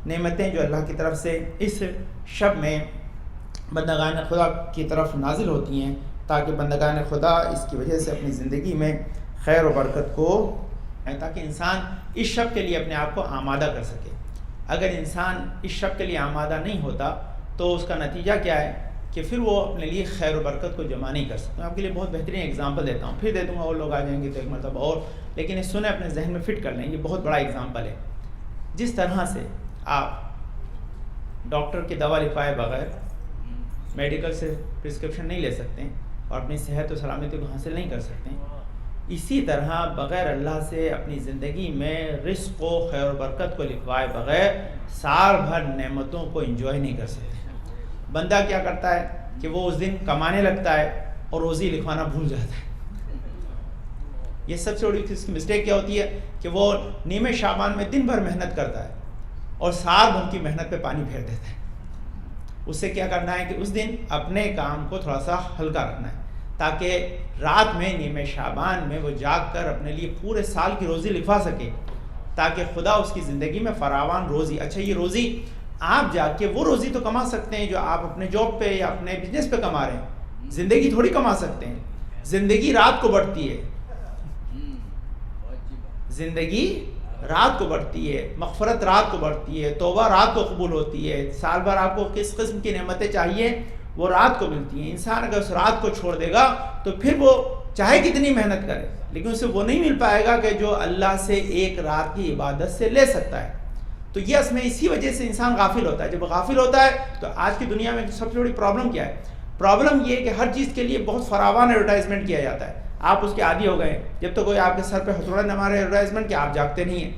نعمتیں جو اللہ کی طرف سے اس شب میں بندگان خدا کی طرف نازل ہوتی ہیں، تاکہ بندگان خدا اس کی وجہ سے اپنی زندگی میں خیر و برکت کو، تاکہ انسان اس شب کے لیے اپنے آپ کو آمادہ کر سکے۔ اگر انسان اس شب کے لیے آمادہ نہیں ہوتا تو اس کا نتیجہ کیا ہے کہ پھر وہ اپنے لیے خیر و برکت کو جمع نہیں کر سکتا۔ میں آپ کے لیے بہت بہترین اگزامپل دیتا ہوں، پھر دے دوں گا اور لوگ آ جائیں گے تو ایک مرتبہ اور، لیکن اس سنیں اپنے ذہن میں فٹ کر لیں، یہ بہت بڑا اگزامپل ہے۔ جس طرح سے آپ ڈاکٹر کی دوا لکھوائے بغیر میڈیکل سے پرسکرپشن نہیں لے سکتے اور اپنی صحت و سلامتی کو حاصل نہیں کر سکتے، اسی طرح بغیر اللہ سے اپنی زندگی میں رزق و خیر و برکت کو لکھوائے بغیر سال بھر نعمتوں کو انجوائے نہیں کر سکتے۔ بندہ کیا کرتا ہے کہ وہ اس دن کمانے لگتا ہے اور روزی لکھوانا بھول جاتا ہے۔ یہ سب سے بڑی اس کی مسٹیک کیا ہوتی ہے کہ وہ نیمے شعبان میں دن بھر محنت کرتا ہے اور سال بھر کی محنت پہ پانی پھیر دیتا ہے۔ اس سے کیا کرنا ہے کہ اس دن اپنے کام کو تھوڑا سا ہلکا رکھنا ہے، تاکہ رات میں نیمے شعبان میں وہ جاگ کر اپنے لیے پورے سال کی روزی لکھوا سکے، تاکہ خدا اس کی زندگی میں فراوان روزی، اچھا یہ روزی آپ جا کے وہ روزی تو کما سکتے ہیں جو آپ اپنے جاب پہ یا اپنے بزنس پہ کما رہے ہیں، زندگی تھوڑی کما سکتے ہیں۔ زندگی رات کو بڑھتی ہے، زندگی رات کو بڑھتی ہے، مغفرت رات کو بڑھتی ہے، توبہ رات کو قبول ہوتی ہے، سال بھر آپ کو کس قسم کی نعمتیں چاہیے وہ رات کو ملتی ہیں۔ انسان اگر اس رات کو چھوڑ دے گا تو پھر وہ چاہے کتنی محنت کرے لیکن اسے وہ نہیں مل پائے گا کہ جو اللہ سے ایک رات کی عبادت سے لے سکتا ہے۔ تو یہ اس میں اسی وجہ سے انسان غافل ہوتا ہے۔ جب غافل ہوتا ہے تو آج کی دنیا میں سب سے بڑی پرابلم کیا ہے؟ پرابلم یہ کہ ہر چیز کے لیے بہت فراوان ایڈورٹائزمنٹ کیا جاتا ہے، آپ اس کے عادی ہو گئے، جب تک کوئی آپ کے سر پہ ہتھوڑا نہ مارے ایڈورٹائزمنٹ کہ آپ جاگتے نہیں ہیں۔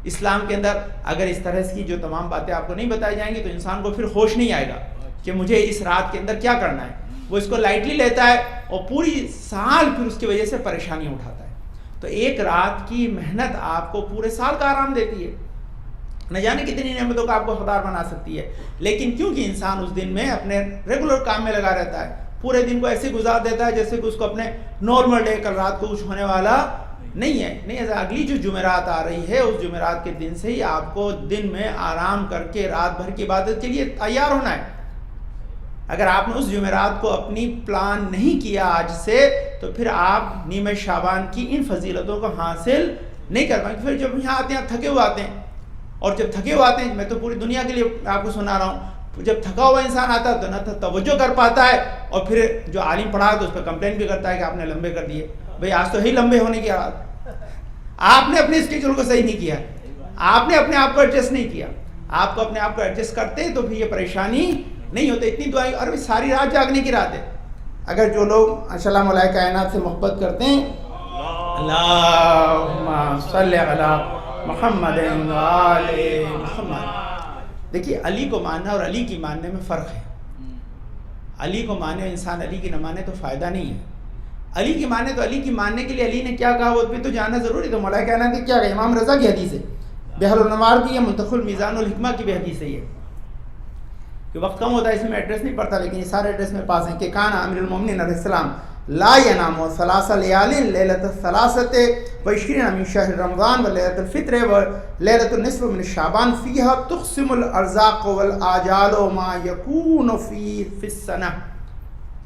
اسلام کے اندر اگر اس طرح کی جو تمام باتیں آپ کو نہیں بتائی جائیں گی تو انسان کو پھر ہوش نہیں آئے گا کہ مجھے اس رات کے اندر کیا کرنا ہے، وہ اس کو لائٹلی لیتا ہے اور پوری سال پھر اس کی وجہ سے پریشانی اٹھاتا ہے۔ تو ایک رات کی محنت آپ کو پورے سال کا آرام دیتی ہے، نہ جانے کتنی نعمتوں کا آپ کو حقدار بنا سکتی ہے، لیکن کیونکہ انسان اس دن میں اپنے ریگولر کام میں لگا رہتا ہے، پورے دن کو ایسے گزار دیتا ہے جیسے کہ اس کو اپنے نارمل ڈے کل رات کو کچھ ہونے والا نہیں ہے۔ نہیں، اگلی جو جمعرات آ رہی ہے اس جمعرات کے دن سے ہی آپ کو دن میں آرام کر کے رات بھر کی عبادت کے لیے تیار ہونا ہے۔ اگر آپ نے اس جمعرات کو اپنی پلان نہیں کیا آج سے تو پھر آپ نیمہ شعبان کی ان فضیلتوں کو حاصل نہیں کر پائیں گے۔ پھر جب یہاں آتے ہیں تھکے ہوئے آتے ہیں، اور جب تھکے ہوئے آتے ہیں، میں تو پوری دنیا کے لیے آپ کو سنا رہا ہوں، جب تھکا ہوا انسان آتا ہے تو نہ توجہ کر پاتا ہے، اور پھر جو عالم پڑھا ہے تو اس پہ کمپلین بھی کرتا ہے کہ آپ نے لمبے کر دیے۔ بھئی آج تو ہی لمبے ہونے کی رات، آپ نے اپنے اسکیجول کو صحیح نہیں کیا، آپ نے اپنے آپ کو ایڈجسٹ نہیں کیا۔ آپ کو اپنے آپ کو ایڈجسٹ کرتے تو پھر یہ پریشانی نہیں ہوتے۔ اتنی دعائیں، اور ساری رات جاگنے کی رات ہے۔ اگر جو لوگ ماشاءاللہ ملائکہ کائنات سے محبت کرتے ہیں، اللہم صلی علی محمد وآل محمد، دیکھیے علی کو ماننا اور علی کی ماننے میں فرق ہے۔ علی کو مانے انسان، علی کی نہ مانے تو فائدہ نہیں ہے۔ علی کی مانے تو علی کی ماننے کے لیے علی نے کیا کہا وہ بھی تو جاننا ضروری۔ تو ملائکہ کائنات نے کیا کہا؟ امام رضا کی حدیث ہے، بحر الانوار کی ہے، منتخب المیزان الحکمہ کی بھی حدیث ہے یہ، کہ وقت کم ہوتا ہے اس میں ایڈریس نہیں پڑتا لیکن یہ سارے ایڈریس میں پاس ہیں، کہ کان امیر المومنین علیہ السلام لا ینام ثلاث لیال لیلۃ الثلاثۃ وعشرین من شہر رمضان ولیلۃ الفطر ولیلۃ النصف من شعبان فیہا تقسم الارزاق والآجال ما یکون فی السنہ۔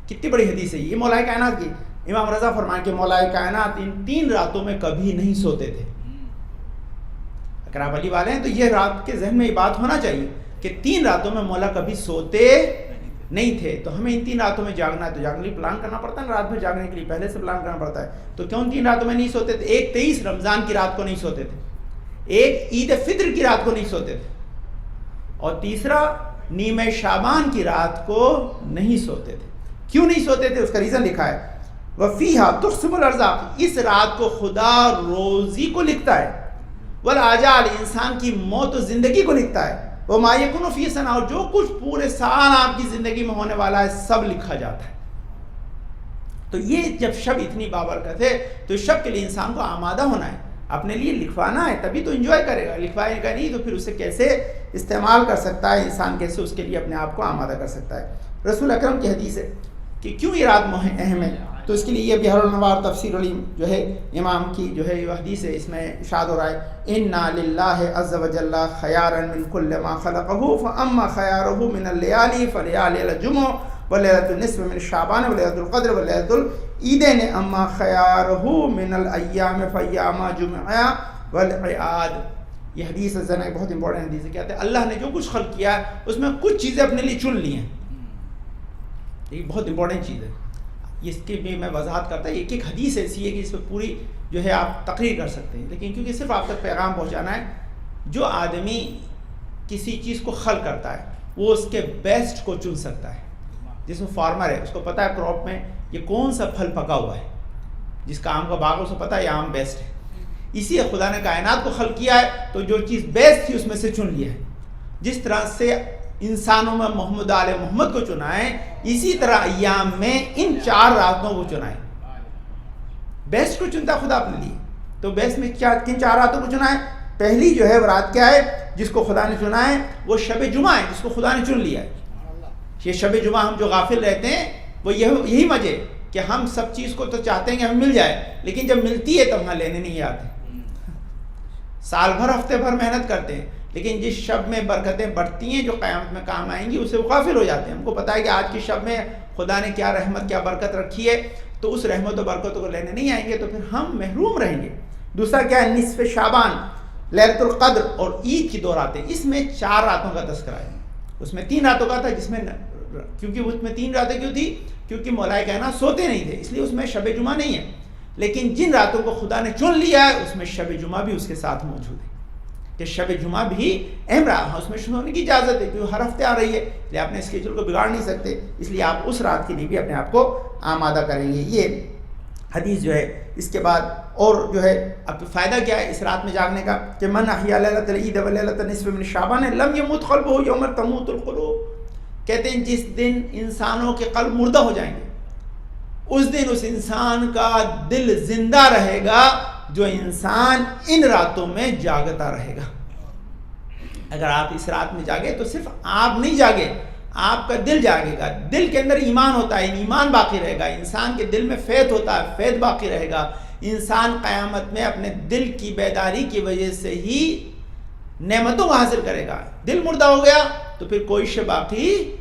کتنی بڑی حدیث ہے یہ مولا کائنات کی۔ امام رضا فرمائیں کہ مولا کائنات ان 3 راتوں میں کبھی نہیں سوتے تھے۔ اگر آپ علی والے ہیں تو یہ رات کے ذہن میں یہ بات ہونا چاہیے کہ 3 راتوں میں مولا کبھی سوتے نہیں تھے۔ تو ہمیں ان 3 راتوں میں جاگنا ہے، تو جاگنے کے لیے پلان کرنا پڑتا ہے نا، رات میں جاگنے کے لیے پہلے سے پلان کرنا پڑتا ہے۔ تو کیوں 3 راتوں میں نہیں سوتے تھے؟ ایک 23 رمضان کی رات کو نہیں سوتے تھے، ایک عید فطر کی رات کو نہیں سوتے تھے، اور تیسرا نیمہ شعبان کی رات کو نہیں سوتے تھے۔ کیوں نہیں سوتے تھے؟ اس کا ریزن لکھا ہے، وَفِيهَا تُقْسِمُ الْأَرْزَاقِ، اس رات کو خدا روزی کو لکھتا ہے، والآجال، انسان کی موت و زندگی کو لکھتا ہے، وَمَا يَكُنُ فِي سَنَةٍ، اور جو کچھ پورے سال آپ کی زندگی میں ہونے والا ہے سب لکھا جاتا ہے۔ تو یہ جب شب اتنی بابرکت ہے تو اس شب کے لیے انسان کو آمادہ ہونا ہے، اپنے لیے لکھوانا ہے، تبھی تو انجوائے کرے گا۔ لکھوائے گا نہیں تو پھر اسے کیسے استعمال کر سکتا ہے انسان، کیسے اس کے لیے اپنے آپ کو آمادہ کر سکتا ہے۔ رسول اکرم کی حدیث ہے کہ کیوں یہ رات اہم ہے؟ تو اس کے لیے یہ بحر الانوار تفسیر علیم جو ہے امام کی جو ہے یہ حدیث ہے، اس میں ارشاد ہو رہا ہے انا للہ عز وجل خیارا من کل ما خلقہ فاما خیارہ من اللیالی فلیالی الجمع ولیلۃ النصف من شعبان ولیلۃ القدر ولیلۃ العیدین اما خیارہ من الایام فایام جمعہ والعیاد۔ یہ حدیث زنا ایک بہت امپورٹنٹ حدیث ہے، کہتے ہیں اللہ نے جو کچھ خلق کیا ہے اس میں کچھ چیزیں اپنے لیے چن لی ہیں، یہ بہت امپورٹنٹ چیز ہے، اس کی بھی میں وضاحت کرتا ہوں۔ ایک ایک حدیث ایسی ہے کہ اس پہ پوری جو ہے آپ تقریر کر سکتے ہیں، لیکن کیونکہ صرف آپ تک پیغام پہنچانا ہے، جو آدمی کسی چیز کو خلق کرتا ہے وہ اس کے بیسٹ کو چن سکتا ہے۔ جس میں فارمر ہے اس کو پتہ ہے کراپ میں یہ کون سا پھل پکا ہوا ہے، جس کا آم کا باغ ہے اسے پتہ ہے یہ آم بیسٹ ہے۔ اسی خدا نے کائنات کو خلق کیا ہے تو جو چیز بیسٹ تھی اس میں سے چن لیا ہے۔ جس طرح سے انسانوں میں محمد آل محمد کو چنا ہے، اسی طرح ایام میں ان 4 راتوں کو چنا ہے۔ بیسٹ کو چنتا خدا اپنے لیے، تو بیسٹ میں کیا کن 4 راتوں کو چنا ہے؟ پہلی جو ہے وہ رات کیا ہے جس کو خدا نے چنا ہے؟ وہ شب جمعہ ہے جس کو خدا نے چن لیا ہے۔ یہ شب جمعہ ہم جو غافل رہتے ہیں وہ یہی وجہ کہ ہم سب چیز کو تو چاہتے ہیں کہ ہمیں مل جائے، لیکن جب ملتی ہے تب ہمیں لینے نہیں آتے۔ سال بھر ہفتے بھر محنت کرتے ہیں، لیکن جس شب میں برکتیں بڑھتی ہیں جو قیامت میں کام آئیں گی اسے وہ غافل ہو جاتے ہیں۔ ہم کو پتہ ہے کہ آج کی شب میں خدا نے کیا رحمت کیا برکت رکھی ہے، تو اس رحمت و برکتوں کو لینے نہیں آئیں گے تو پھر ہم محروم رہیں گے۔ دوسرا کیا ہے؟ نصف شعبان، لیلۃ القدر اور عید کی 2 راتیں، اس میں 4 راتوں کا تذکرہ ہے۔ اس میں 3 راتوں کا تھا، جس میں کیونکہ اس میں 3 راتیں کیوں تھی؟ کیونکہ مولا کائنات سوتے نہیں تھے، اس لیے اس میں شب جمعہ نہیں ہے۔ لیکن جن راتوں کو خدا نے چن لیا ہے اس میں شب جمعہ بھی اس کے ساتھ موجود ہے، کہ شب جمعہ بھی اہم رات ہے، اس میں سونے کی اجازت ہے کیونکہ ہر ہفتے آ رہی ہے، اس لیے آپ نے اسکیجول کو بگاڑ نہیں سکتے، اس لیے آپ اس رات کے لیے بھی اپنے آپ کو آمادہ کریں گے۔ یہ حدیث جو ہے اس کے بعد اور جو ہے اب فائدہ کیا ہے اس رات میں جاگنے کا کہ من احیا لیلۃ العید و لیلۃ النصف من شعبان لم یمت قلبہ یوم تموت القلوب۔ کہتے ہیں جس دن انسانوں کے قلب مردہ ہو جائیں گے اس دن اس انسان کا دل زندہ رہے گا جو انسان ان راتوں میں جاگتا رہے گا۔ اگر آپ اس رات میں جاگے تو صرف آپ نہیں جاگے، آپ کا دل جاگے گا، دل کے اندر ایمان ہوتا ہے، ایمان باقی رہے گا، انسان کے دل میں فیض ہوتا ہے، فیض باقی رہے گا۔ انسان قیامت میں اپنے دل کی بیداری کی وجہ سے ہی نعمتوں کو حاصل کرے گا۔ دل مردہ ہو گیا تو پھر کوئی شے باقی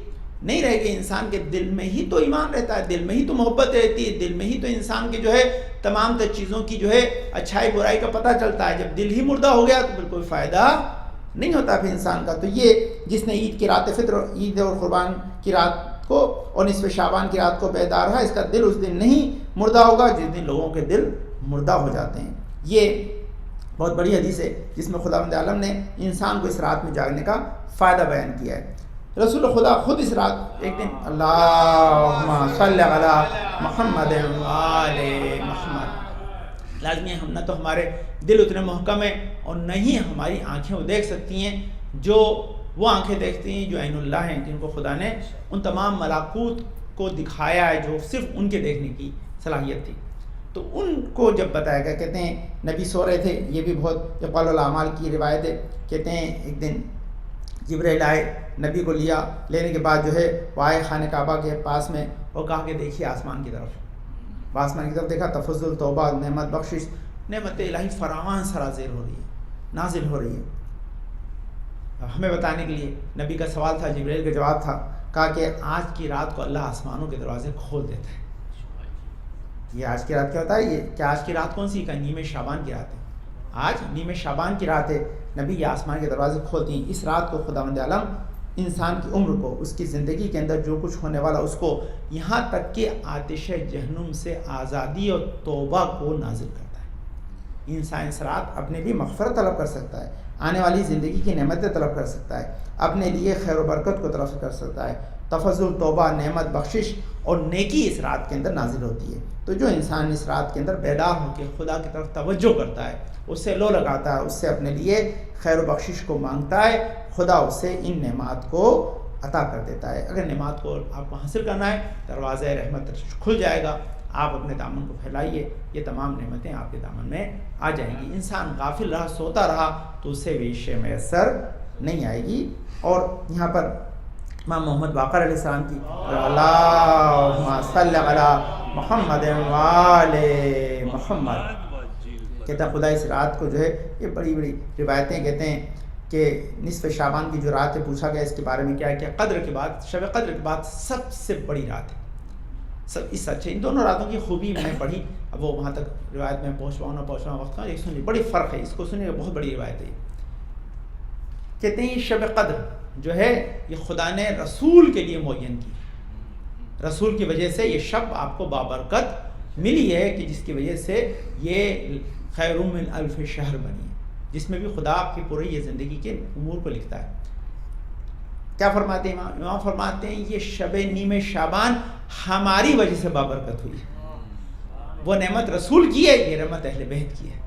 نہیں رہے گی۔ انسان کے دل میں ہی تو ایمان رہتا ہے، دل میں ہی تو محبت رہتی ہے، دل میں ہی تو انسان کے جو ہے تمام تر چیزوں کی جو ہے اچھائی برائی کا پتہ چلتا ہے۔ جب دل ہی مردہ ہو گیا تو پھر کوئی فائدہ نہیں ہوتا پھر انسان کا۔ تو یہ جس نے عید کی رات فطر، عید اور قربان کی رات کو اور نصف شعبان کی رات کو بیدار ہے، اس کا دل اس دن نہیں مردہ ہوگا جس دن لوگوں کے دل مردہ ہو جاتے ہیں۔ یہ بہت بڑی حدیث ہے جس میں خداوند عالم نے انسان کو اس رات میں جاگنے کا فائدہ بیان کیا ہے۔ رسول خدا خود اس رات ایک دن اللہم صلی علی محمد وآل محمد، لازمی ہے ہم نہ تو ہمارے دل اتنے محکم ہیں اور نہ ہی ہماری آنکھیں وہ دیکھ سکتی ہیں جو وہ آنکھیں دیکھتی ہیں جو عین اللہ ہیں، جن کو خدا نے ان تمام ملاکوت کو دکھایا ہے جو صرف ان کے دیکھنے کی صلاحیت تھی۔ تو ان کو جب بتایا گیا، کہتے ہیں نبی سو رہے تھے، یہ بھی بہت اقوال الاعمال کی روایت ہے، کہتے ہیں ایک دن جبرائیل آئے، نبی کو لیا، لینے کے بعد جو ہے وہ آئے خانہ کعبہ کے پاس میں اور کہا کہ دیکھیے آسمان کی طرف، آسمان کی طرف دیکھا، تفضل، توبہ، نعمت بخشش، نعمت الہی فراوان سرازیر ہو رہی ہے، نازل ہو رہی ہے۔ اب ہمیں بتانے کے لیے نبی کا سوال تھا، جبرائیل کا جواب تھا، کہا کہ آج کی رات کو اللہ آسمانوں کے دروازے کھول دیتا ہے۔ یہ آج کی رات کیا ہوتا ہے؟ یہ کہ آج کی رات کون سی؟ کا نیمِ شعبان کی رات ہے، آج نیمِ شعبان کی رات ہے، نبی یہ آسمان کے دروازے کھولتی ہیں۔ اس رات کو خداوند عالم انسان کی عمر کو، اس کی زندگی کے اندر جو کچھ ہونے والا، اس کو یہاں تک کہ آتش جہنم سے آزادی اور توبہ کو نازل کرتا ہے۔ انسان اس رات اپنے لیے مغفرت طلب کر سکتا ہے، آنے والی زندگی کی نعمتیں طلب کر سکتا ہے، اپنے لیے خیر و برکت کو طلب کر سکتا ہے، تفضل، توبہ، نعمت بخشش اور نیکی اس رات کے اندر نازل ہوتی ہے۔ تو جو انسان اس رات کے اندر بیدار ہو کے خدا کی طرف توجہ کرتا ہے، اس سے لو لگاتا ہے، اس سے اپنے لیے خیر و بخشش کو مانگتا ہے، خدا اس سے ان نعمات کو عطا کر دیتا ہے۔ اگر نعمات کو آپ کو حاصل کرنا ہے، دروازہ رحمت کھل جائے گا، آپ اپنے دامن کو پھیلائیے، یہ تمام نعمتیں آپ کے دامن میں آ جائیں گی۔ انسان غافل رہا، سوتا رہا تو اسے بھی شے میسر نہیں آئے گی۔ اور یہاں پر امام محمد باقر علیہ السلام کی اللہم صلی علی محمد وآل محمد۔ کہتا ہے خدا اس رات کو جو ہے، یہ بڑی بڑی روایتیں کہتے ہیں کہ نصف شعبان کی جو رات ہے، پوچھا گیا اس کے بارے میں کیا ہے کہ قدر کے بعد، شب قدر کے بعد سب سے بڑی رات ہے۔ سب اس اچھے ان دونوں راتوں کی خوبی میں نے پڑھی، اب وہ وہاں تک روایت میں پہنچوانا وقت کا ایک سنی بڑی فرق ہے، اس کو سنیے، بہت بڑی روایت ہے۔ کہتے ہیں یہ شب قدر جو ہے یہ خدا نے رسول کے لیے معین کی، رسول کی وجہ سے یہ شب آپ کو بابرکت ملی ہے، کہ جس کی وجہ سے یہ خیر من الف شہر بنی ہے، جس میں بھی خدا آپ کی پوری یہ زندگی کے امور کو لکھتا ہے۔ کیا فرماتے ہیں امام فرماتے ہیں یہ شب نیم شعبان ہماری وجہ سے بابرکت ہوئی ہے، وہ نعمت رسول کی ہے، یہ رحمت اہل بیت کی ہے۔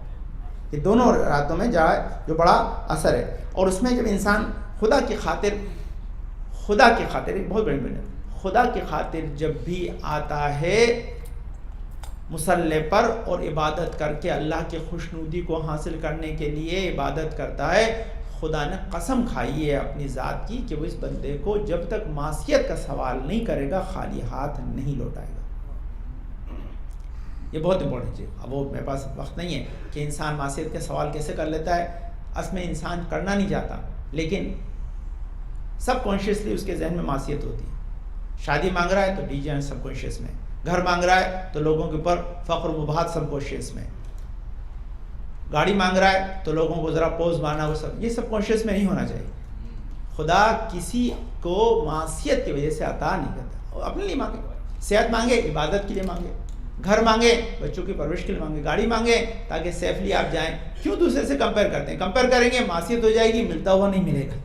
یہ دونوں راتوں میں جائے جو بڑا اثر ہے، اور اس میں جب انسان خدا کی خاطر ایک بہت بڑی بات ہے، خدا کی خاطر جب بھی آتا ہے مصلی پر اور عبادت کر کے اللہ کی خوشنودی کو حاصل کرنے کے لیے عبادت کرتا ہے، خدا نے قسم کھائی ہے اپنی ذات کی کہ وہ اس بندے کو جب تک معصیت کا سوال نہیں کرے گا خالی ہاتھ نہیں لوٹائے گا۔ یہ بہت امپورٹنٹ چیز، اب وہ میرے پاس وقت نہیں ہے کہ انسان معصیت کا سوال کیسے کر لیتا ہے، اصل میں انسان کرنا نہیں چاہتا لیکن سب کانشیسلی اس کے ذہن میں معصیت ہوتی ہے۔ شادی مانگ رہا ہے تو ڈی جے سب کانشیس میں، گھر مانگ رہا ہے تو لوگوں کے اوپر فخر و مباحت سب کانشیس میں، گاڑی مانگ رہا ہے تو لوگوں کو ذرا پوز مارنا، وہ سب یہ سب کانشیس میں نہیں ہونا چاہیے۔ خدا کسی کو معصیت کی وجہ سے عطا نہیں کرتا، وہ اپنے لیے مانگے، صحت مانگے عبادت کے لیے مانگے، گھر مانگے بچوں کی پرورش کے لیے مانگے، گاڑی مانگے تاکہ سیفلی آپ جائیں۔ کیوں دوسرے سے کمپیئر کرتے ہیں؟ کمپیئر کریں گے معصیت ہو جائے گی، ملتا ہوا نہیں ملے گا۔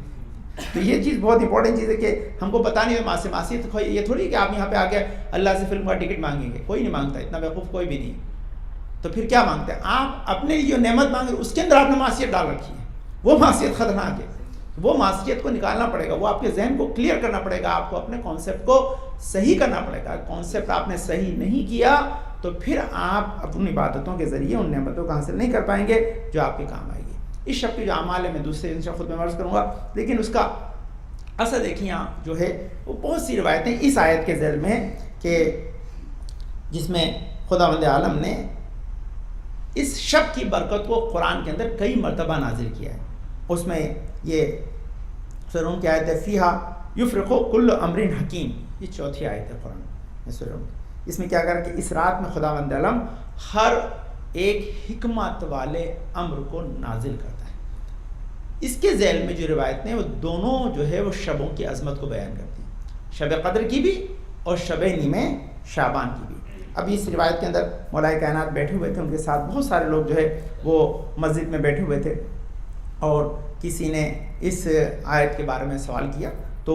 تو یہ چیز بہت امپورٹنٹ چیز ہے کہ ہم کو پتہ نہیں ہے معصیت یہ تھوڑی کہ آپ یہاں پہ آ کے اللہ سے فلم کا ٹکٹ مانگیں گے، کوئی نہیں مانگتا، اتنا بیوقوف کوئی بھی نہیں ہے۔ تو پھر کیا مانگتے ہیں آپ؟ اپنے لیے جو نعمت مانگ رہے اس کے اندر آپ نے معصیت ڈال رکھی ہے، وہ معصیت خطرناک ہے، وہ معصیت کو نکالنا پڑے گا، وہ آپ کے ذہن کو کلیئر کرنا پڑے گا، آپ کو اپنے کانسیپٹ کو صحیح کرنا پڑے گا۔ کانسیپٹ آپ نے صحیح نہیں کیا تو پھر آپ اپنی عبادتوں کے ذریعے ان نعمتوں کو حاصل نہیں کر پائیں گے جو آپ کے کام آئے گی۔ اس شب کے جو اعمال ہے میں دوسرے انشاءاللہ خود میں عرض کروں گا، لیکن اس کا اصل دیکھیں یہاں جو ہے وہ بہت سی روایتیں اس آیت کے ذیل میں کہ جس میں خداوند عالم نے اس شب کی برکت کو قرآن کے اندر کئی مرتبہ نازل کیا ہے۔ اس میں یہ سورہ روم کی آیت ہے فیہا یفرق کل امر حکیم، یہ چوتھی آیت ہے قرآن میں سورہ روم۔ اس میں کیا کر کہ اس رات میں خداوند عالم ہر ایک حکمت والے امر کو نازل کرتا ہے۔ اس کے ذیل میں جو روایت ہیں وہ دونوں جو ہے وہ شبوں کی عظمت کو بیان کرتی ہیں، شب قدر کی بھی اور شب نیم شعبان کی بھی۔ اب اس روایت کے اندر مولائے کائنات بیٹھے ہوئے تھے، ان کے ساتھ بہت سارے لوگ جو ہے وہ مسجد میں بیٹھے ہوئے تھے، اور کسی نے اس آیت کے بارے میں سوال کیا تو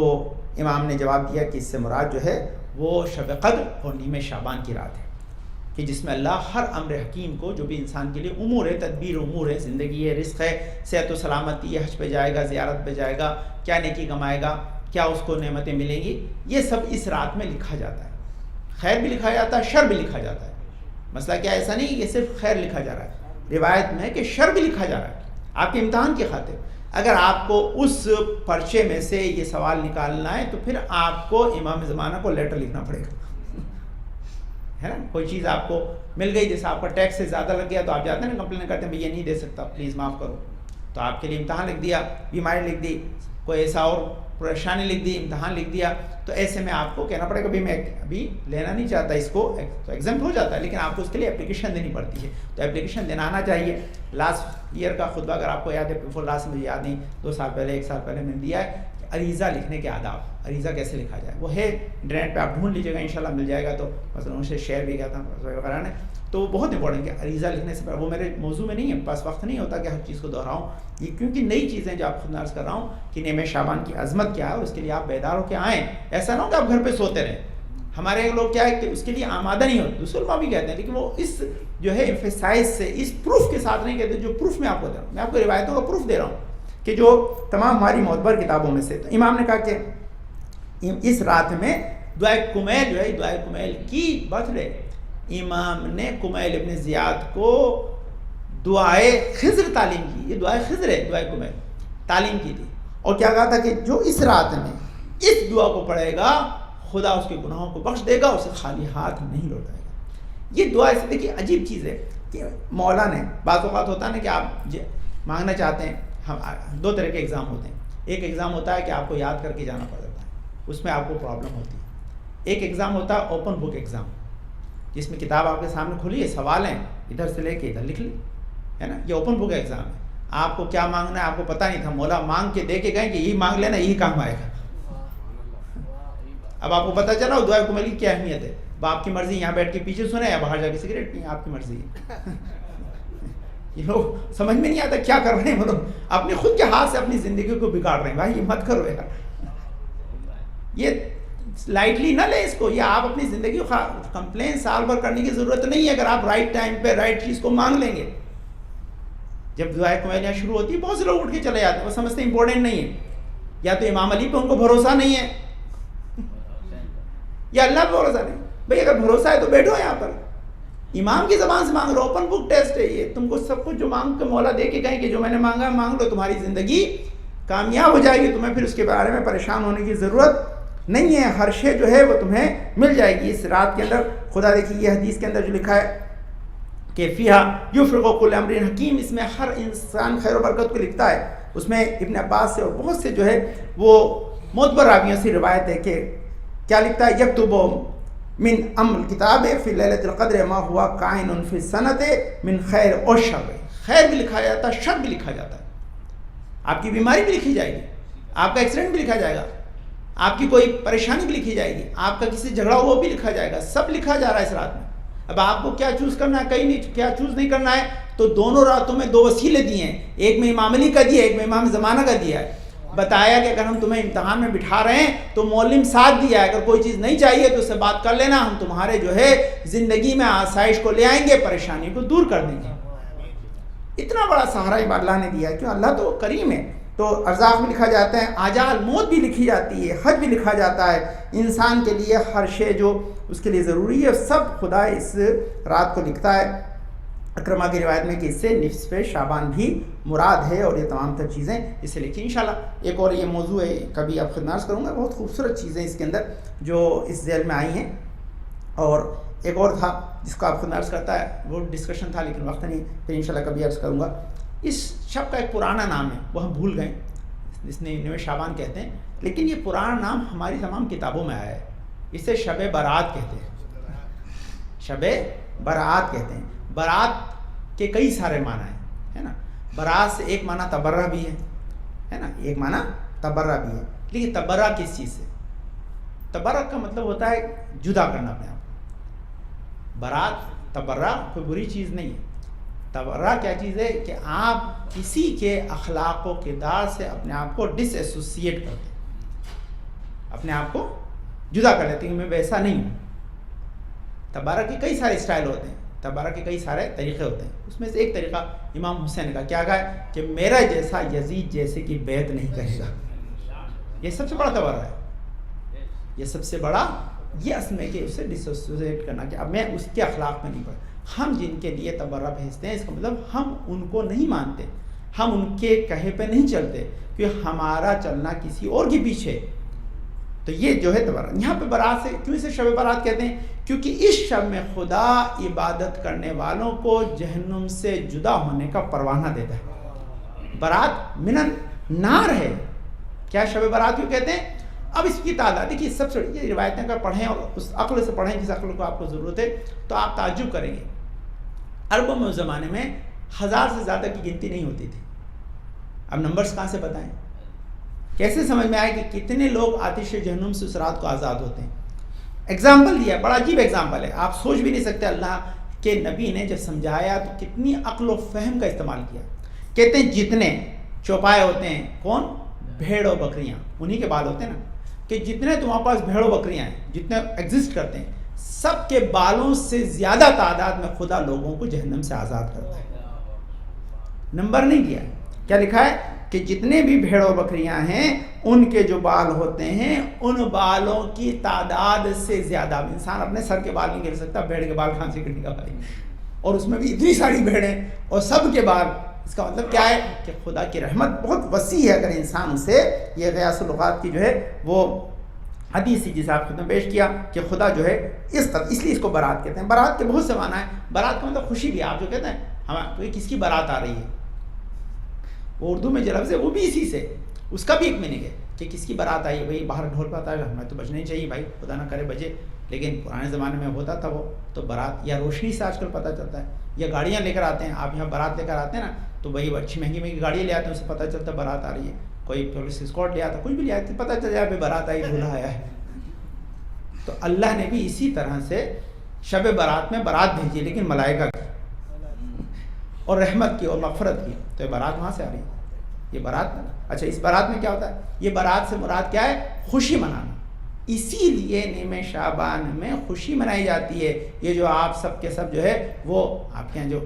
امام نے جواب دیا کہ اس سے مراد جو ہے وہ شب قدر اور نیم شعبان کی رات ہے، کہ جس میں اللہ ہر امر حکیم کو جو بھی انسان کے لیے امور ہے، تدبیر امور ہے، زندگی ہے، رزق ہے، صحت و سلامتی ہے، حج پہ جائے گا، زیارت پہ جائے گا، کیا نیکی کمائے گا، کیا اس کو نعمتیں ملیں گی، یہ سب اس رات میں لکھا جاتا ہے۔ خیر بھی لکھا جاتا ہے، شر بھی لکھا جاتا ہے۔ مسئلہ کیا ایسا نہیں کہ صرف خیر لکھا جا رہا ہے، روایت میں ہے کہ شر بھی لکھا جا رہا ہے آپ کے امتحان کی خاطر۔ اگر آپ کو اس پرچے میں سے یہ سوال نکالنا ہے تو پھر آپ کو امام زمانہ کو لیٹر لکھنا پڑے گا، ہے نا۔ کوئی چیز آپ کو مل گئی، جیسے آپ کا ٹیکس سے زیادہ لگ گیا تو آپ جاتے ہیں نا کمپلین کرتے ہیں بھئی یہ نہیں دے سکتا، پلیز معاف کرو، تو آپ کے لیے امتحان لکھ دیا، بیماری لکھ دی، کوئی ایسا اور پریشانی لکھ دی، امتحان لکھ دیا، تو ایسے میں آپ کو کہنا پڑے گا بھی میں ابھی لینا نہیں چاہتا اس کو، تو ایگزمپٹ ہو جاتا ہے، لیکن آپ کو اس کے لیے اپلیکیشن دینی پڑتی ہے، تو اپلیکیشن دینا آنا چاہیے۔ لاسٹ ایئر کا خطبہ اگر آپ کو یاد ہے، بفور لاسٹ مجھے یاد نہیں، 2 سال پہلے 1 سال پہلے میں نے دیا ہے کہ عریضہ لکھنے کے آداب، عریضہ کیسے لکھا جائے، وہ ہے انٹرنیٹ پہ آپ ڈھونڈ لیجیے گا، انشاءاللہ مل جائے گا، تو مثلا ان سے شیئر بھی کیا تھا وغیرہ نے، تو وہ بہت امپورٹنٹ ہے عریضہ لکھنے سے پہلے۔ وہ میرے موضوع میں نہیں ہے، پاس وقت نہیں ہوتا کہ ہر چیز کو دہراؤں، یہ کیونکہ نئی چیزیں جو آپ خود عرض کر رہا ہوں کہ نیم شعبان کی عظمت کیا ہے، اور اس کے لیے آپ بیدار ہو کے آئیں، ایسا نہ ہو کہ آپ گھر پہ سوتے رہیں۔ ہمارے لوگ کیا ہے کہ اس کے لیے آمادہ نہیں ہوتے، دوسرے علماء بھی کہتے ہیں، لیکن وہ اس جو ہے ایمفیسائز سے، اس پروف کے ساتھ نہیں کہتے جو پروف میں آپ کو دے رہا ہوں، میں آپ کو روایتوں کا پروف دے رہا ہوں کہ جو تمام ہماری معتبر کتابوں میں سے۔ تو امام نے کہا کہ اس رات میں دعائے کمیل جو ہے، دعائے کمیل کی برتھ ڈے، امام نے کمیل ابن زیاد کو دعائے خضر تعلیم کی، یہ دعائے خضر ہے، دعائے کمیل تعلیم کی تھی، اور کیا کہا تھا کہ جو اس رات میں اس دعا کو پڑھے گا خدا اس کے گناہوں کو بخش دے گا، اسے خالی ہاتھ نہیں لوٹائے گا۔ یہ دعا سے دیکھیے عجیب چیز ہے کہ مولا نے بعض اوقات ہوتا ہے نا کہ آپ مانگنا چاہتے ہیں. ہم دو طرح کے ایگزام ہوتے ہیں. ایک ایگزام ہوتا ہے کہ آپ کو یاد کر کے جانا پڑتا ہے, اس میں آپ کو پرابلم ہوتی ہے. ایک ایگزام ہوتا ہے اوپن بک ایگزام, جس میں کتاب آپ کے سامنے کھلی ہے, سوال ہیں ادھر سے لے کے ادھر لکھ لی, ہے نا. یہ اوپن بک ایگزام ہے. آپ کو کیا مانگنا ہے آپ کو پتہ نہیں تھا, مولا مانگ کے دے کے گئے کہ یہی مانگ لینا یہی کام آئے گا. اب آپ کو پتہ چلا دعا کملی کی اہمیت ہے. باپ کی مرضی یہاں بیٹھ کے پیچھے سنیں یا باہر جا کے سگریٹ پئیں, آپ کی مرضی ہے. یہ لوگ سمجھ میں نہیں آتا کیا کر رہے ہیں وہ لوگ, اپنے خود کے ہاتھ سے اپنی زندگی کو بگاڑ رہے ہیں. بھائی یہ مت کرو یار, یہ لائٹلی نہ لیں اس کو. یہ آپ اپنی زندگی کو کمپلین سال بھر کرنے کی ضرورت نہیں ہے اگر آپ رائٹ ٹائم پہ رائٹ چیز کو مانگ لیں گے. جب دعائیں کمیلیاں شروع ہوتی ہے بہت سے لوگ اٹھ کے چلے جاتے ہیں, وہ سمجھتے ہیں امپورٹنٹ نہیں ہے. یا تو امام علی پہ ان کو بھروسہ نہیں ہے یا اللہ پہ بھروسہ نہیں. بھئی اگر بھروسہ ہے تو بیٹھو یہاں پر, امام کی زبان سے مانگ لو. اوپن بک ٹیسٹ ہے یہ, تم کو سب کچھ جو مانگ کے مولا دے کے کہیں کہ جو میں نے مانگا ہے مانگ لو, تمہاری زندگی کامیاب ہو جائے گی. تمہیں پھر اس کے بارے میں پریشان ہونے کی ضرورت نہیں ہے. ہر شے جو ہے وہ تمہیں مل جائے گی اس رات کے اندر. خدا دیکھیے یہ حدیث کے اندر جو لکھا ہے کہ فیہا یفرغ کل امر حکیم, اس میں ہر انسان خیر و برکت کو لکھتا ہے. اس میں ابن عباس سے اور بہت سے جو ہے وہ معتبر راویوں سے روایت ہے کہ کیا لکھتا ہے, یکتب من امر کتاب فی لیلۃ القدر ما ہوا کائن فی السنۃ من خیر و شر. خیر بھی لکھا جاتا ہے, شر بھی لکھا جاتا ہے. آپ کی بیماری بھی لکھی جائے گی, آپ کا ایکسیڈنٹ بھی لکھا جائے گا, آپ کی کوئی پریشانی بھی لکھی جائے گی, آپ کا کسی جھگڑا ہوا وہ بھی لکھا جائے گا. سب لکھا جا رہا ہے اس رات میں. اب آپ کو کیا چوز کرنا ہے, کہیں نہیں کیا چوز نہیں کرنا ہے. تو دونوں راتوں میں دو وسیلے دیے ہیں, ایک میں امام علی کا دیا, ایک میں امام زمانہ کا دیا ہے. بتایا کہ اگر ہم تمہیں امتحان میں بٹھا رہے ہیں تو معلم ساتھ دیا ہے, اگر کوئی چیز نہیں چاہیے تو اس سے بات کر لینا, ہم تمہارے جو ہے زندگی میں آسائش کو لے آئیں گے, پریشانی کو دور کر دیں گے. اتنا بڑا سہارا اللہ نے دیا ہے, کیوں اللہ تو کریم ہے. تو ارزاق میں لکھا جاتا ہے, آجال موت بھی لکھی جاتی ہے, حج بھی لکھا جاتا ہے. انسان کے لیے ہر شے جو اس کے لیے ضروری ہے سب خدا اس رات کو لکھتا ہے. اکرمہ کی روایت میں کہ اس سے نصف شعبان بھی مراد ہے, اور یہ تمام تر چیزیں اس سے لکھی. انشاءاللہ ایک اور یہ موضوع ہے, کبھی آپ خدمت کروں گا. بہت خوبصورت چیزیں اس کے اندر جو اس ذیل میں آئی ہیں. اور ایک اور تھا جس کو آپ خود عرض کرتا ہے, وہ ڈسکشن تھا لیکن وقت نہیں, پھر انشاءاللہ کبھی عرض کروں گا. اس شب کا ایک پرانا نام ہے, وہ ہم بھول گئے, اس نے نویں شعبان کہتے ہیں, لیکن یہ پرانا نام ہماری تمام کتابوں میں آیا ہے. اسے شب برات کہتے ہیں, شب برات کہتے ہیں. برات کے کئی سارے معنی ہیں, ہے نا. برات سے ایک معنی تبرہ بھی ہے نا, ایک معنی تبرہ بھی ہے. لیکن تبرہ کس چیز سے؟ تبرہ کا مطلب ہوتا ہے جدا کرنا اپنے آپ. برات تبرہ کوئی بری چیز نہیں ہے. تبرہ کیا چیز ہے کہ آپ کسی کے اخلاق و کردار سے اپنے آپ کو ڈس ایسوسیٹ کرتے ہیں, اپنے آپ کو جدا کر لیتے ہیں کہ میں ویسا نہیں ہوں. تبرہ کے کئی سارے اسٹائل ہوتے ہیں, تبرہ کے کئی سارے طریقے ہوتے ہیں. اس میں سے ایک طریقہ امام حسین کا کیا کہا ہے کہ میرا جیسا یزید جیسے کی بیعت نہیں کرے گا. یہ سب سے بڑا تبرہ ہے, یہ سب سے بڑا یہ اصل میں کہ اسے ڈس ایسوسیٹ کرنا کہ اب میں اس کے اخلاق میں نہیں پڑا. ہم جن کے لیے تبرہ بھیجتے ہیں اس کا مطلب ہم ان کو نہیں مانتے, ہم ان کے کہے پہ نہیں چلتے, کیونکہ ہمارا چلنا کسی اور کے پیچھے. تو یہ جو ہے تبرہ. یہاں پہ برات سے کیوں اسے شب برات کہتے ہیں؟ کیونکہ اس شب میں خدا عبادت کرنے والوں کو جہنم سے جدا ہونے کا پروانہ دیتا ہے. برات من النار ہے. کیا شب برات کیوں کہتے ہیں؟ اب اس کی تعداد دیکھیے, سب سے یہ روایتیں اگر پڑھیں اور اس عقل سے پڑھیں جس عقل کو آپ کو ضرورت ہے تو آپ تعجب کریں گے. عربوں میں اس زمانے میں 1000 سے زیادہ کی گنتی نہیں ہوتی تھی. اب نمبرز کہاں سے بتائیں, کیسے سمجھ میں آئے کہ کتنے لوگ آتش جہنم سے اس رات کو آزاد ہوتے ہیں. ایگزامپل دیا, بڑا عجیب ایگزامپل ہے, آپ سوچ بھی نہیں سکتے. اللہ کے نبی نے جب سمجھایا تو کتنی عقل و فہم کا استعمال کیا. کہتے ہیں جتنے چوپائے ہوتے ہیں, کون؟ بھیڑ و بکریاں, انہی کے بال ہوتے ہیں نا, کہ جتنے تمہارے پاس بھیڑ و بکریاں ہیں, جتنے ایگزسٹ کرتے ہیں, سب کے بالوں سے زیادہ تعداد میں خدا لوگوں کو جہنم سے آزاد کرتا ہے. نمبر نہیں دیا, کیا لکھا ہے کہ جتنے بھی بھیڑ و بکریاں ہیں ان کے جو بال ہوتے ہیں ان بالوں کی تعداد سے زیادہ. انسان اپنے سر کے بال نہیں گر سکتا, بھیڑ کے بال کہاں سے گرنے کا بھائی, اور اس میں بھی اتنی ساری بھیڑیں اور سب کے بال. اس کا مطلب کیا ہے کہ خدا کی رحمت بہت وسیع ہے اگر انسان اسے یہ غیاث اللغات کی جو ہے وہ حدیث جسے آپ خود میں پیش کیا کہ خدا جو ہے اس لیے اس کو برات کہتے ہیں. برات کے بہت سے معنی ہیں. برات کا مطلب خوشی بھی. آپ جو کہتے ہیں تو یہ کس کی برات آ رہی ہے, وہ اردو میں جو لفظ ہے وہ بھی اسی سے, اس کا بھی ایک میننگ ہے کہ کس کی برات آئی ہے. بھائی باہر ڈھول پاتا ہے, ہمیں تو بجنا ہی چاہیے بھائی, خدا نہ کرے بجے, لیکن پرانے زمانے میں ہوتا تھا وہ تو برات. یا روشنی سے آج کل پتہ چلتا ہے, یا گاڑیاں لے کر آتے ہیں, آپ یہاں برات لے کر آتے ہیں نا, تو وہی اچھی مہنگی مہنگی گاڑیاں لے آتے ہیں, اس سے پتہ چلتا ہے برات آ رہی ہے. کوئی پولیس اسکواڈ لے آتا, کچھ بھی لے آتے, پتہ چل جائے بھائی برات آئی, دولہا آیا ہے. تو اللہ نے بھی اسی طرح سے شب برات میں برات بھیجی, لیکن ملائکہ کی اور رحمت کی اور مغفرت کی. تو یہ برات وہاں سے آ رہی ہے. یہ برات, اچھا اس برات میں کیا ہوتا ہے؟ یہ برات سے مراد کیا ہے؟ خوشی منانا. اسی لیے نیمہ شعبان میں خوشی منائی جاتی ہے. یہ جو آپ سب کے سب جو ہے وہ آپ کے یہاں جو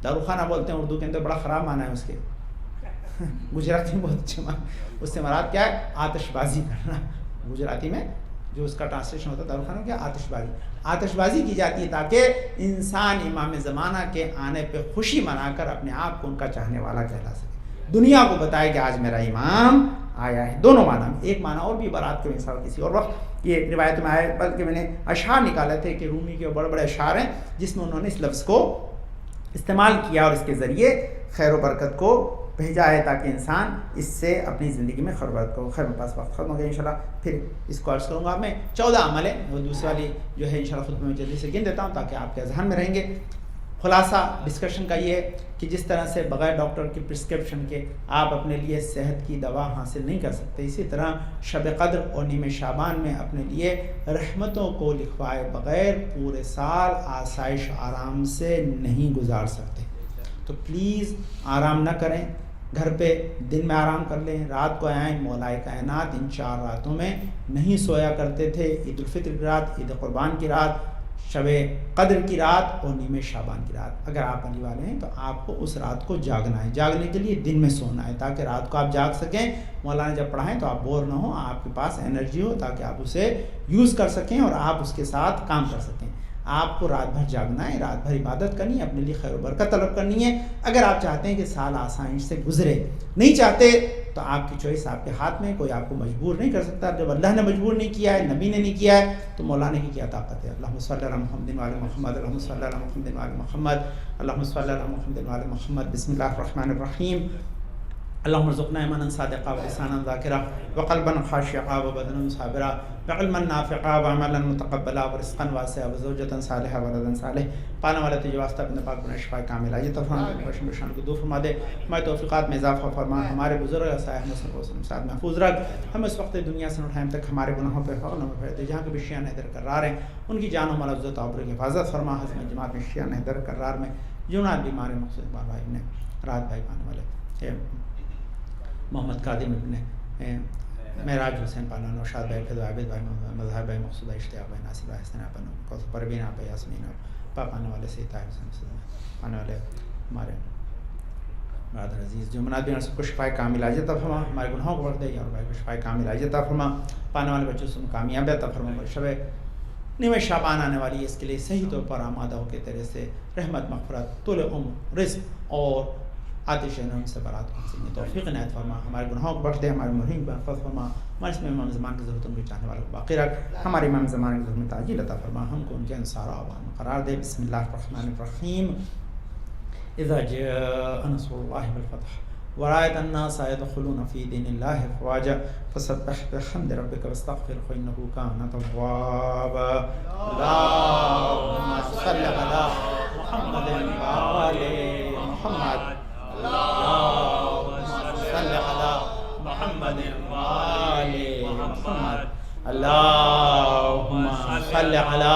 داروخانہ بولتے ہیں اردو کے اندر, بڑا خراب معنی ہے اس کے, گجراتی میں بہت اچھے معنی. اس سے مراد کیا ہے؟ آتش بازی کرنا. گجراتی میں جو اس کا ٹرانسلیشن ہوتا ہے داروخانہ کیا؟ آتش بازی. آتش بازی کی جاتی ہے تاکہ انسان امام زمانہ کے آنے پہ خوشی منا کر اپنے آپ کو ان کا چاہنے والا کہلا سکے, دنیا کو بتائے کہ آج میرا امام آیا ہے. دونوں معنی میں. ایک معنی اور بھی برات کے مثال کسی اور وقت یہ روایت میں آئے, بلکہ میں نے اشعار نکالے تھے کہ رومی کے بڑے بڑے اشعار ہیں جس میں انہوں نے اس لفظ کو استعمال کیا اور اس کے ذریعے خیر و برکت کو بھیجا ہے تاکہ انسان اس سے اپنی زندگی میں خیر و برکت کو. خیر میرے پاس وقت ختم ہو گیا, انشاءاللہ پھر اس کو عرض کروں گا. میں 14 عمل ہے, وہ دوسری والی جو ہے انشاءاللہ خود میں جلدی سے گن دیتا ہوں تاکہ آپ کے ذہن میں رہیں گے. خلاصہ ڈسکشن کا یہ ہے کہ جس طرح سے بغیر ڈاکٹر کی پرسکرپشن کے آپ اپنے لیے صحت کی دوا حاصل نہیں کر سکتے, اسی طرح شب قدر اور نیمہ شعبان میں اپنے لیے رحمتوں کو لکھوائے بغیر پورے سال آسائش آرام سے نہیں گزار سکتے. تو پلیز آرام نہ کریں, گھر پہ دن میں آرام کر لیں, رات کو آئیں. مولائے کائنات ان 4 راتوں میں نہیں سویا کرتے تھے. عید الفطر کی رات, عید قربان کی رات, شب قدر کی رات اور نیمہ شعبان کی رات. اگر آپ آنے والے ہیں تو آپ کو اس رات کو جاگنا ہے. جاگنے کے لیے دن میں سونا ہے تاکہ رات کو آپ جاگ سکیں. مولانا جب پڑھائیں تو آپ بور نہ ہوں, آپ کے پاس انرجی ہو تاکہ آپ اسے یوز کر سکیں اور آپ اس کے ساتھ کام کر سکیں. آپ کو رات بھر جاگنا ہے, رات بھر عبادت کرنی ہے, اپنے لیے خیر و برکت طلب کرنی ہے. اگر آپ چاہتے ہیں کہ سال آسانی سے گزرے, نہیں چاہتے تو آپ کی چوائس آپ کے ہاتھ میں, کوئی آپ کو مجبور نہیں کر سکتا. جب اللہ نے مجبور نہیں کیا ہے, نبی نے نہیں کیا ہے, تو مولانا کی کیا طاقت ہے. اللہم صلی علی محمد و علی محمد, اللہم صلی علی محمد و علی محمد, اللہم صلی علی محمد و علی محمد. بسم اللہ الرحمن الرحیم. اللهم ارزقنا ایمانا صادقا ولسانا ذاکرا وقلبا خاشعا وبدنا صابرا وعلما نافعا وعملا متقبلا ورزقا واسعا وزوجة صالحا ولدا صالح. پانے والے تجھے واسطہ اپنے پاک بنا شفا کامل آئیے تو فرما شان کو دو فرما دے, ہمارے توفیقات میں اضافہ فرما, ہمارے بزرگ صاحب مسلم ساتھ محفوظ رکھ. ہم اس وقت دنیا سے اٹھائیں تک ہمارے گناہوں پہ فغن و پھیرتے, جہاں کے بھی شیعہ حیدر کرار ہیں ان کی جان و مال عزت عبر کی حفاظت فرما. حضرت جماعت میں شیعہ حیدر کرار میں جنات بیمار مقصود بھائی نے رات بھائی پانے والے محمد قادم ابن معراج حسین پانا, نوشاد بھائی, فضل عابد بھائی, مظہر بھائی, مقصود اشتیاق بھائی, ناصر بھائی, حسن پانا, پروین آپ, یاسمین آپ, پانے والے سے طاہر حسین پانے والے ہمارے برادر عزیز جو مناد بین سب کو شفا کامل عطا فرما, ہمارے گناہوں کو بخش دے یا بھائی کو شفا کامل عطا فرما. پانے والے بچوں سے کامیابی عطا فرما. شب نیمہ شعبان آنے والی ہے, اس کے لیے صحیح طور پر آمادہ ہو کے تیرے سے رحمت, مغفرت, طول عمر, رزق اور آتش نم سے برات کو حاصل توفیق عنایت فرما. ہمارے گناہوں کو بخش دے, ہمارے مرحوم کو محفوظ فرما. ہمارے اس میں امام زمان کی ضرورتوں کو چاہنے والوں کو باقی رکھ. ہمارے امام زمان کی ضرورت میں تعجیل عطا فرما, ہم کو ان کے انصار عوام قرار دے. بسم اللہ الرحمن الرحیم. اذا جاء نصر اللہ والفتح ورأيت الناس يدخلون في دين الله افواجا فسبح بحمد ربك واستغفره انه كان توابا. اللهم صل على محمد وآل محمد. اللهم صل على محمد وآل محمد. اللهم صل على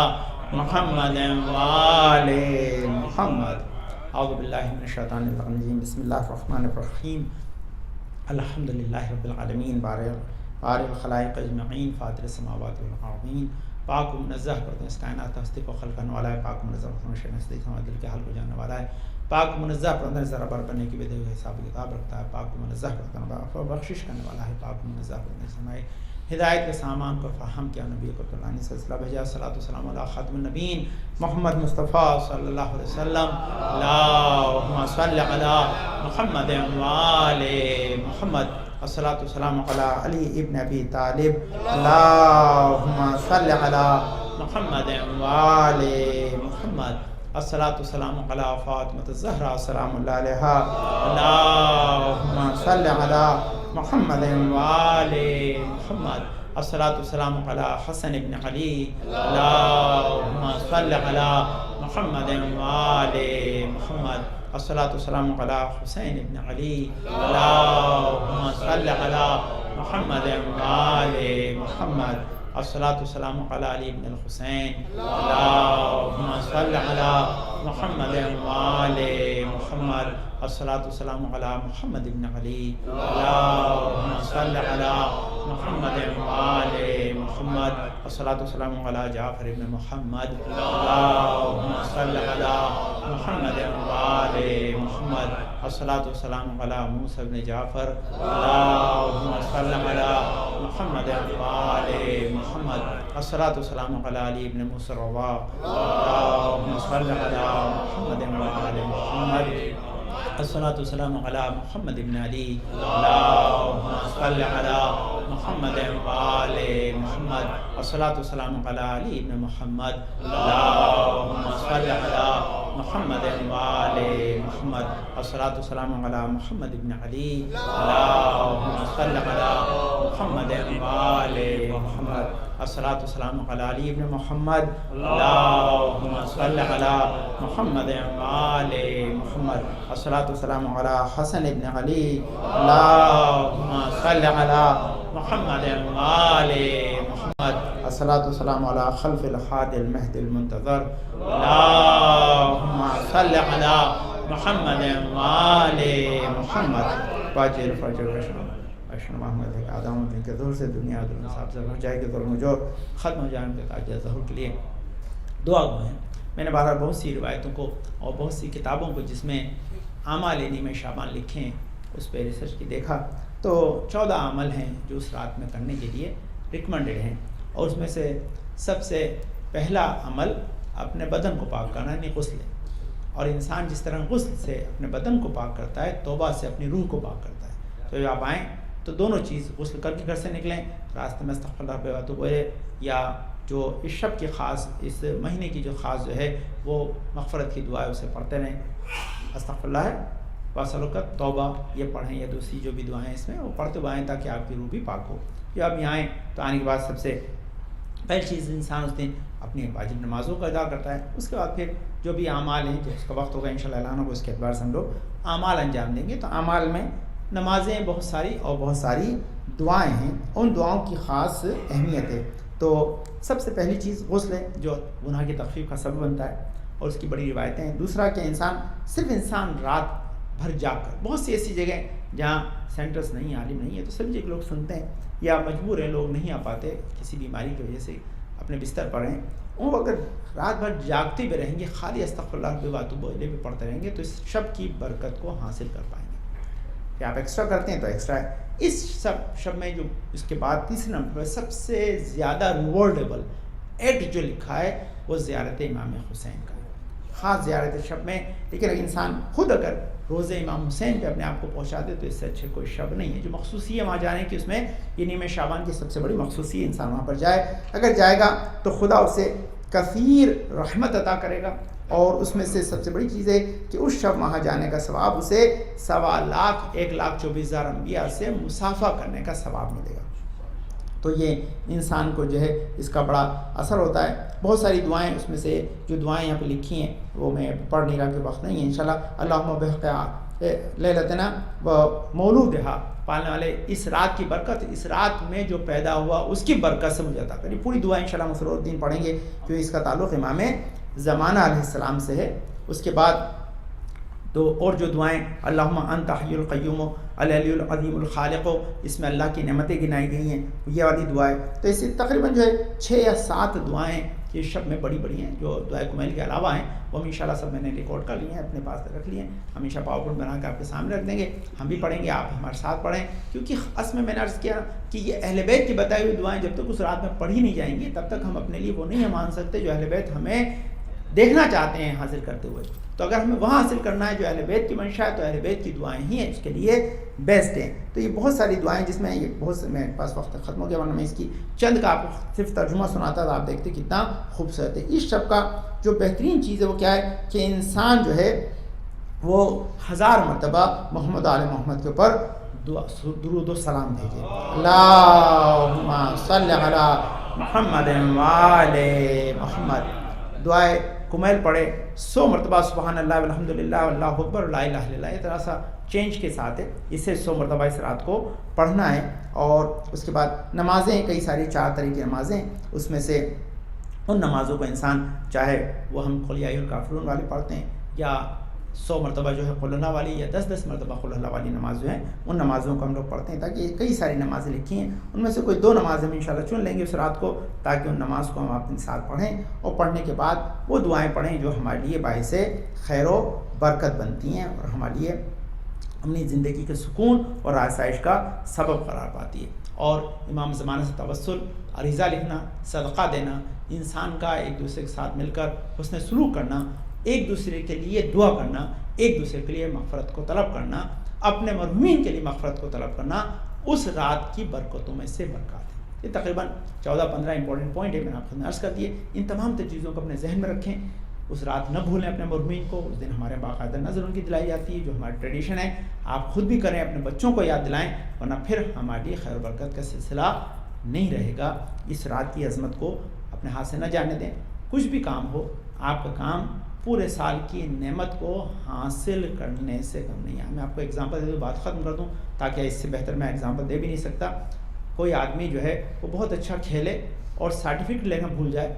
محمد وآل محمد. اعوذ باللہ من الشیطان الرجیم. بسم اللہ الرحمن الرحیم. الحمد للہ رب العالمین, بارئ الخلائق اجمعین, فاطر السماوات والارضین. پاک و منزہ پر اس کائنات ہستی کو خلق کرنے والا ہے. پاک و منزہ پر شر نزدیک ہمارے دل کے حال کو جاننے والا ہے. پاک و منزہ پر اندر ذرا بر بننے کی بے دل حساب کتاب رکھتا ہے. پاک و منزہ پر بخشش کرنے والا ہے. پاک و منزہ پر سمائے ہدایت کے سامان کو فراہم کیا. نبی کو اللہ سلسلہ بھیجا. صلاۃ والسلام علی خاتم النبیین محمد مصطفیٰ صلی اللہ علیہ وسلم. اللہم صل علی محمد وآل محمد. الصلاۃ والسلام علی علی ابن ابی طالب اللہم صلی علی محمد وآل محمد الصلاۃ والسلام علی فاطمۃ الزہرا سلام اللہ علیہا اللہم صلی علی محمد وآل محمد الصلاۃ والسلام علی حسن ابن علی اللہم صلی علی محمد وآل محمد الصلاۃ والسلام علی حسین ابن علی اللہم صلی علی محمد وآل محمد الصلاۃ والسلام علی علی ابن الحسین اللہم صلی علی محمد وآل محمد الصلاۃ والسلام علی محمد ابن علی اللہم صلی علی محمد وآل محمد الصلاۃ والسلام علی جعفر ابن محمد اللہم صلی علی محمد وآل محمد الصلاۃ والسلام علی موسیٰ ابن جعفر اللہم صلی علی محمد وآل محمد الصلاۃ والسلام علی علی ابن موسیٰ الرضا اللہم صلی علی محمد وآل محمد الصلاۃ والسلام علی محمد ابن علی اللہم صلی علی محمد وآل محمد الصلاۃ والسلام علی علی ابن محمد اللہم صلی علی محمد وآل محمد الصلاۃ والسلام علی محمد ابن علی اللہم صلی علی محمد وآل محمد الصلاۃ والسلام علی علی ابن محمد اللہم صلی علی محمد وآل محمد الصلاۃ والسلام علی حسن ابن علی اللہم صلی علی محمد وآل محمد الصلاۃ والسلام علی خلف الحاد المہد المنتظر اللہم صلی علی محمد وآل محمد باجر فجر اشن محمد آدم الدین کے ظہور سے دنیا دنیا صاحب سے ہو جائے کہ ظلم جو ختم ہو جائے ان کے تاج ظہور کے لیے دعا گوئیں. میں نے بہرحال بہت سی روایتوں کو اور بہت سی کتابوں کو جس میں اعمال نیمہ شعبان لکھے ہیں اس پہ ریسرچ کی دیکھا تو 14 عمل ہیں جو اس رات میں کرنے کے لیے ریکمنڈڈ ہیں، اور اس میں سے سب سے پہلا عمل اپنے بدن کو پاک کرنا یعنی غسل. اور انسان جس طرح غسل سے اپنے بدن کو پاک کرتا ہے توبہ سے اپنی روح کو پاک کرتا ہے. تو جب آپ آئیں تو دونوں چیز غسل کر کے گھر سے نکلیں، راستے میں استغفر اللہ واتوب الیہ یا جو اس شب کی خاص اس مہینے کی جو خاص جو ہے وہ مغفرت کی دعا ہے اسے پڑھتے رہیں. استغفر اللہ ہے واسلوکت توبہ یہ پڑھیں یا دوسری جو بھی دعائیں اس میں وہ پڑھتے ہوئے آئیں تاکہ آپ کی روح بھی پاک ہو. جب آپ یہاں آئیں تو آنے کے بعد سب سے پہلی چیز انسان اس دن اپنی واجب نمازوں کا ادا کرتا ہے. اس کے بعد پھر جو بھی اعمال ہیں جو اس کا وقت ہوگا انشاءاللہ اعلان ہوگا اس کے اعتبار سے ہم لوگ اعمال انجام دیں گے. تو اعمال میں نمازیں بہت ساری اور بہت ساری دعائیں ہیں، ان دعاؤں کی خاص اہمیت ہے. تو سب سے پہلی چیز غسل ہے جو گناہ کی تخفیف کا سبب بنتا ہے اور اس کی بڑی روایتیں ہیں. دوسرا کہ انسان رات بھر جاگ کر، بہت سی ایسی جگہیں جہاں سینٹرز نہیں عالم نہیں ہے تو سبھی جگہ لوگ سنتے ہیں یا مجبور ہیں لوگ نہیں آ پاتے کسی بیماری کی وجہ سے اپنے بستر پر ہیں، وہ اگر رات بھر جاگتے بھی رہیں گے خالی استغفر اللہ واتوب الیہ بھی پڑھتے رہیں گے تو اس شب کی برکت کو حاصل کر پائیں گے. کہ آپ ایکسٹرا کرتے ہیں تو ایکسٹرا ہے. اس شب میں جو اس کے بعد تیسرے نمبر پر سب سے زیادہ ریوارڈیبل ایکٹ جو لکھا ہے وہ زیارت امام حسین کا ہے. خاص زیارت شب میں، لیکن اگر انسان خود اگر روزے امام حسین پہ اپنے آپ کو پہنچا دے تو اس سے اچھے کوئی شب نہیں ہے. جو مخصوصی ہے وہاں جانے کی اس میں یہ نیمہ شعبان کی سب سے بڑی مخصوصی ہے. انسان وہاں پر جائے، اگر جائے گا تو خدا اسے کثیر رحمت عطا کرے گا، اور اس میں سے سب سے بڑی چیز ہے کہ اس شب وہاں جانے کا ثواب اسے 1,24,000 انبیاء سے مصافحہ کرنے کا ثواب ملے گا. تو یہ انسان کو جو ہے اس کا بڑا اثر ہوتا ہے. بہت ساری دعائیں اس میں سے جو دعائیں یہاں پہ لکھی ہیں وہ میں پڑھ نہیں رہا کہ وقت نہیں ہے. انشاءاللہ اللہم بحق لیلتنا و مولودہا، پالنے والے اس رات کی برکت، اس رات میں جو پیدا ہوا اس کی برکت سے مجھے عطا کری. پوری دعا انشاءاللہ مسرور الدین پڑھیں گے کیونکہ اس کا تعلق امام زمانہ علیہ السلام سے ہے. اس کے بعد تو اور جو دعائیں اللہم انت حی القیوم العلی العظیم الخالق، اس میں اللہ کی نعمتیں گنائی گئی ہیں، یہ والی دعائیں. تو اس سے تقریباً جو ہے 6 یا 7 دعائیں یہ شب میں بڑی بڑی ہیں جو دعائے کمیل کے علاوہ ہیں. وہ ہم انشاءاللہ سب میں نے ریکارڈ کر لی ہیں، اپنے پاس رکھ لی ہیں. ہمیشہ پاور پوائنٹ بنا کے آپ کے سامنے رکھ دیں گے، ہم بھی پڑھیں گے، آپ ہمارے ساتھ پڑھیں. کیونکہ اصل میں نے عرض کیا کہ یہ اہل بیت کی بتائی ہوئی دعائیں جب تک اس رات میں پڑھی نہیں جائیں گی تب تک ہم اپنے لیے وہ نہیں مان سکتے جو اہل بیت ہمیں دیکھنا چاہتے ہیں حاصل کرتے ہوئے، تو اگر ہمیں وہاں حاصل کرنا ہے جو اہل بیت کی منشا ہے تو اہل بیت کی دعائیں ہی ہیں اس کے لیے بیسٹ ہیں۔ تو یہ بہت ساری دعائیں جس میں یہ بہت سے، میرے پاس وقت ختم ہو گیا ورنہ میں اس کی چند کا آپ کو صرف ترجمہ سناتا تھا، آپ دیکھتے کتنا خوبصورت ہے۔ اس شب کا جو بہترین چیز ہے وہ کیا ہے کہ انسان جو ہے وہ 1000 مرتبہ محمد آل محمد کے اوپر درود و سلام بھیجے، اللہم صلی علی محمد وآل محمد، دعائے کمیل پڑھے 100 مرتبہ سبحان اللہ والحمدللہ واللہ اکبر لا الہ الا اللہ، یہ طرح سا چینج کے ساتھ ہے، اسے 100 مرتبہ اس رات کو پڑھنا ہے۔ اور اس کے بعد نمازیں کئی ساری 4 طرح کی نمازیں، اس میں سے ان نمازوں کو انسان چاہے وہ ہم قل یا ایھا الکافرون والی پڑھتے ہیں یا 100 مرتبہ جو ہے قل اللہ والی یا 10 مرتبہ قل اللہ والی نماز جو ہے ان نمازوں کو ہم لوگ پڑھتے ہیں، تاکہ کئی ساری نمازیں لکھی ہیں ان میں سے کوئی 2 نمازیں ہم انشاءاللہ چن لیں گے اس رات کو، تاکہ ان نماز کو ہم اپنے ساتھ پڑھیں اور پڑھنے کے بعد وہ دعائیں پڑھیں جو ہمارے لیے باعث خیر و برکت بنتی ہیں اور ہمارے لیے اپنی زندگی کے سکون اور آسائش کا سبب قرار پاتی ہے۔ اور امام زمانہ سے توسل، عریضہ لکھنا، صدقہ دینا، انسان کا ایک دوسرے کے ساتھ مل کر حسن سلوک کرنا، ایک دوسرے کے لیے دعا کرنا، ایک دوسرے کے لیے مغفرت کو طلب کرنا، اپنے مرحومین کے لیے مغفرت کو طلب کرنا، اس رات کی برکتوں میں سے برکات ہے۔ یہ تقریباً 14-15 امپورٹنٹ پوائنٹ ہے، میں نے آپ کو عرض کر دیے۔ ان تمام چیزوں کو اپنے ذہن میں رکھیں، اس رات نہ بھولیں اپنے مرحومین کو، اس دن ہمارے باقاعدہ نظر ان کی دلائی جاتی ہے جو ہماری ٹریڈیشن ہے، آپ خود بھی کریں، اپنے بچوں کو یاد دلائیں، ورنہ پھر ہمارے لیے خیر و برکت کا سلسلہ نہیں رہے گا۔ اس رات کی عظمت کو اپنے ہاتھ سے نہ جانے دیں۔ کچھ بھی کام ہو، آپ کا کام پورے سال کی نعمت کو حاصل کرنے سے کم نہیں ہے۔ میں آپ کو ایگزامپل دے دوں، بات ختم کر دوں، تاکہ اس سے بہتر میں ایگزامپل دے بھی نہیں سکتا۔ کوئی آدمی جو ہے وہ بہت اچھا کھیلے اور سرٹیفکیٹ لینا بھول جائے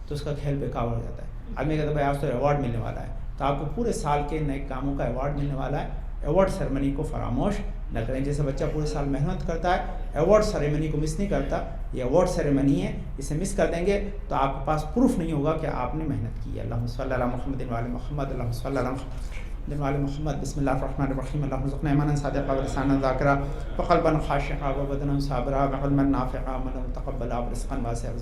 تو اس کا کھیل بیکار ہو جاتا ہے۔ آدمی کہتا ہے بھائی آج تو ایوارڈ ملنے والا ہے، تو آپ کو پورے سال کے نئے کاموں کا ایوارڈ ملنے والا ہے، ایوارڈ سیرمنی کو فراموش نہ کریں۔ جیسے بچہ پورے سال محنت کرتا ہے، ایوارڈ سیرمنی کو مس نہیں کرتا، یہ ایوارڈ سیرمنی ہے، اسے مس کر دیں گے تو آپ کے پاس پروف نہیں ہوگا کہ آپ نے محنت کی ہے۔ اللہم صلی علی محمد وعلی محمد، اللہم صلی علی محمد وعلی محمد۔ بسم اللہ الرحمن الرحیم، اللہم ارزقنا ایمانا صادقا ولسانا ذاکرا وقلبا خاشعا وبدنا صابرا وعلما نافعا وعملا متقبلا ورزقا واسعا۔